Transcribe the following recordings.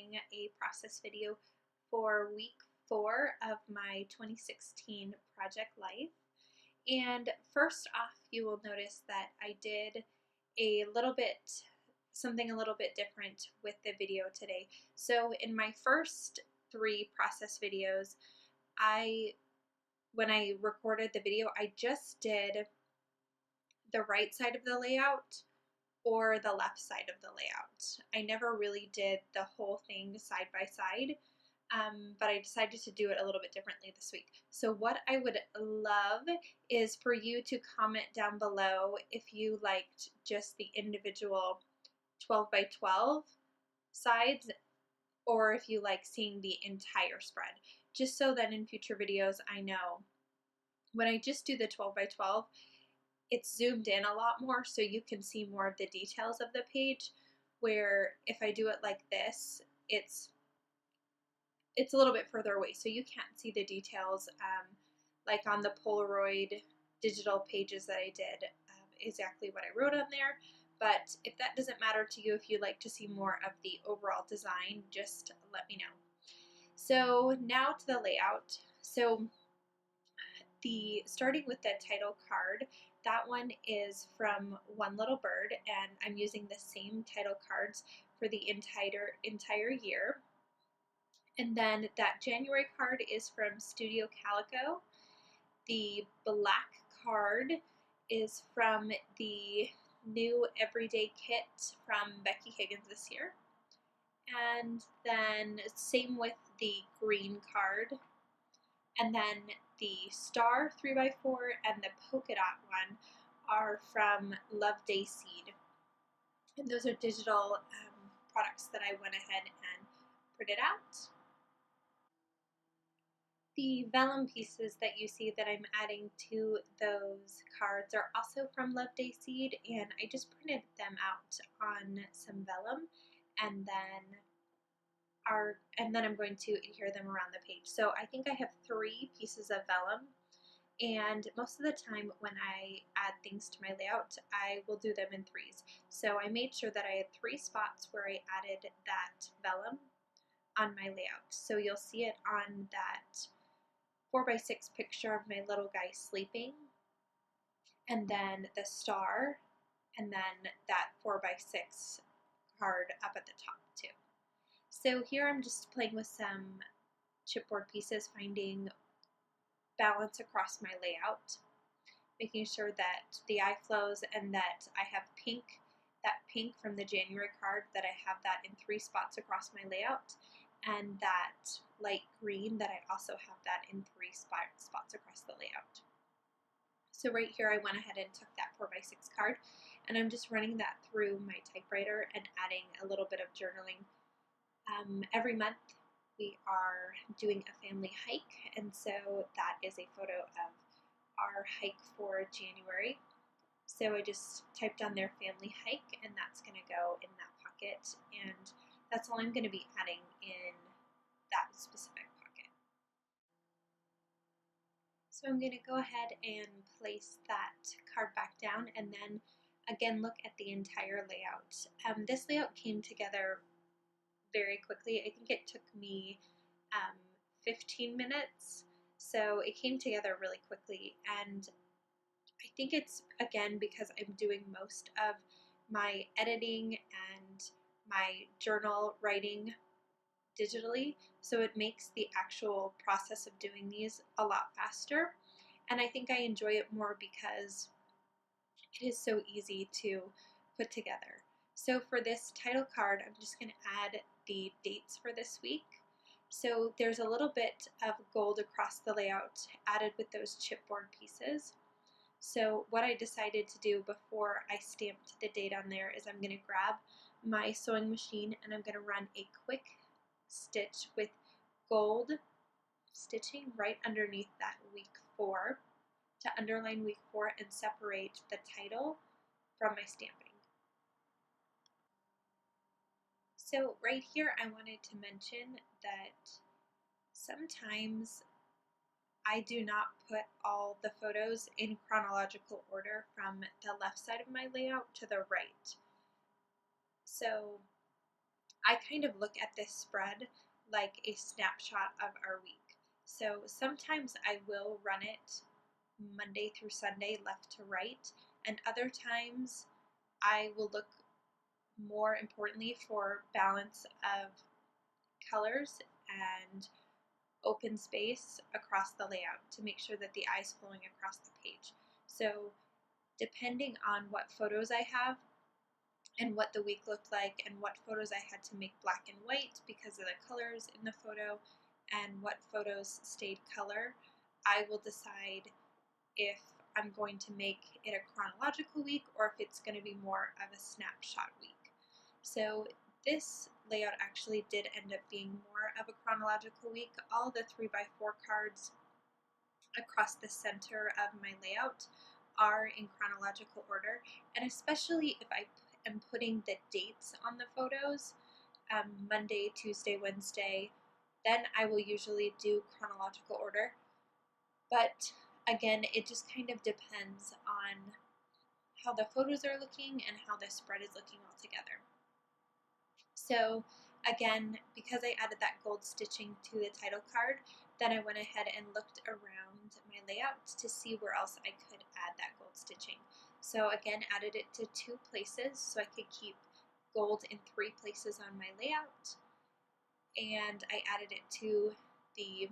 doing a process video for week 4 of my 2016 Project Life. And first off, you will notice that I did something a little bit different with the video today. So in my first 3 process videos, when I recorded the video, I just did the right side of the layout or the left side of the layout. I never really did the whole thing side by side, but I decided to do it a little bit differently this week. So what I would love is for you to comment down below if you liked just the individual 12 by 12 sides, or if you like seeing the entire spread, just so that in future videos I know when I just do the 12 by 12, it's zoomed in a lot more so you can see more of the details of the page, where if I do it like this, it's a little bit further away so you can't see the details, like on the Polaroid digital pages that I did, exactly what I wrote on there. But if that doesn't matter to you, if you'd like to see more of the overall design, just let me know. So now to the layout. So starting with the title card, that one is from One Little Bird, and I'm using the same title cards for the entire year. And then that January card is from Studio Calico. The black card is from the new Everyday Kit from Becky Higgins this year. And then same with the green card. And then the star 3x4 and the polka dot one are from Love Day Seed. And those are digital products that I went ahead and printed out. The vellum pieces that you see that I'm adding to those cards are also from Love Day Seed, and I just printed them out on some vellum, and then I'm going to adhere them around the page. So I think I have 3 pieces of vellum, and most of the time when I add things to my layout, I will do them in 3s. So I made sure that I had 3 spots where I added that vellum on my layout. So you'll see it on that 4x6 picture of my little guy sleeping, and then the star, and then that 4x6 card up at the top too. So here I'm just playing with some chipboard pieces, finding balance across my layout, making sure that the eye flows and that I have that pink from the January card, that I have that in 3 spots across my layout, and that light green, that I also have that in 3 spots across the layout. So right here I went ahead and took that 4x6 card, and I'm just running that through my typewriter and adding a little bit of journaling. Every month we are doing a family hike, and so that is a photo of our hike for January. So I just typed on their family hike, and that's going to go in that pocket, and that's all I'm going to be adding in that specific pocket. So I'm going to go ahead and place that card back down, and then again look at the entire layout. This layout came together very quickly. I think it took me 15 minutes, so it came together really quickly, and I think it's again because I'm doing most of my editing and my journal writing digitally, so it makes the actual process of doing these a lot faster, and I think I enjoy it more because it is so easy to put together. So for this title card, I'm just going to add the dates for this week. So there's a little bit of gold across the layout added with those chipboard pieces. So what I decided to do before I stamped the date on there is I'm going to grab my sewing machine and I'm going to run a quick stitch with gold stitching right underneath that week 4 to underline week 4 and separate the title from my stamping. So right here I wanted to mention that sometimes I do not put all the photos in chronological order from the left side of my layout to the right. So I kind of look at this spread like a snapshot of our week. So sometimes I will run it Monday through Sunday, left to right, and other times I will look more importantly for balance of colors and open space across the layout to make sure that the eye is flowing across the page. So depending on what photos I have and what the week looked like and what photos I had to make black and white because of the colors in the photo and what photos stayed color, I will decide if I'm going to make it a chronological week or if it's going to be more of a snapshot week. So this layout actually did end up being more of a chronological week. All the 3x4 cards across the center of my layout are in chronological order, and especially if I am putting the dates on the photos, Monday, Tuesday, Wednesday, then I will usually do chronological order. But again, it just kind of depends on how the photos are looking and how the spread is looking all together. So again, because I added that gold stitching to the title card, then I went ahead and looked around my layout to see where else I could add that gold stitching. So again, added it to 2 places so I could keep gold in 3 places on my layout. And I added it to the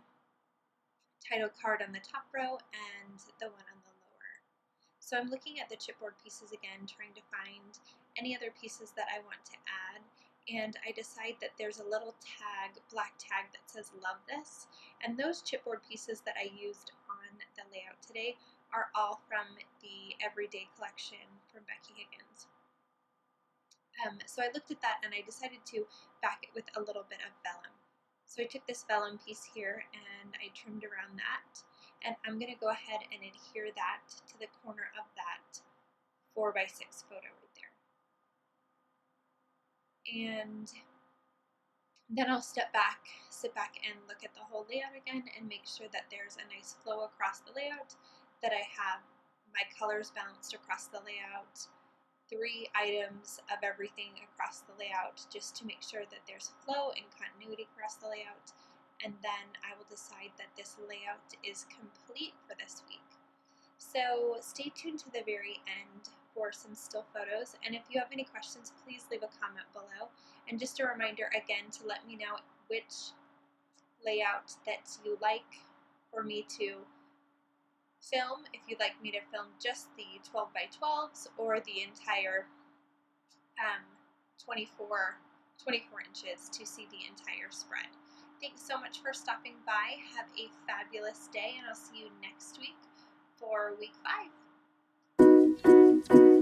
title card on the top row and the one on the lower. So I'm looking at the chipboard pieces again, trying to find any other pieces that I want to add, and I decide that there's a little tag, black tag that says love this, and those chipboard pieces that I used on the layout today are all from the Everyday collection from Becky Higgins. So I looked at that and I decided to back it with a little bit of vellum. So I took this vellum piece here and I trimmed around that, and I'm going to go ahead and adhere that to the corner of that 4x6 photo right there. And then I'll sit back and look at the whole layout again and make sure that there's a nice flow across the layout, that I have my colors balanced across the layout, 3 items of everything across the layout just to make sure that there's flow and continuity across the layout, and then I will decide that this layout is complete for this week. So stay tuned to the very end for some still photos, and if you have any questions, please leave a comment below. And just a reminder again to let me know which layout that you like for me to film, if you'd like me to film just the 12x12s or the entire 24 inches to see the entire spread. Thanks so much for stopping by. Have a fabulous day, and I'll see you next week for week 5.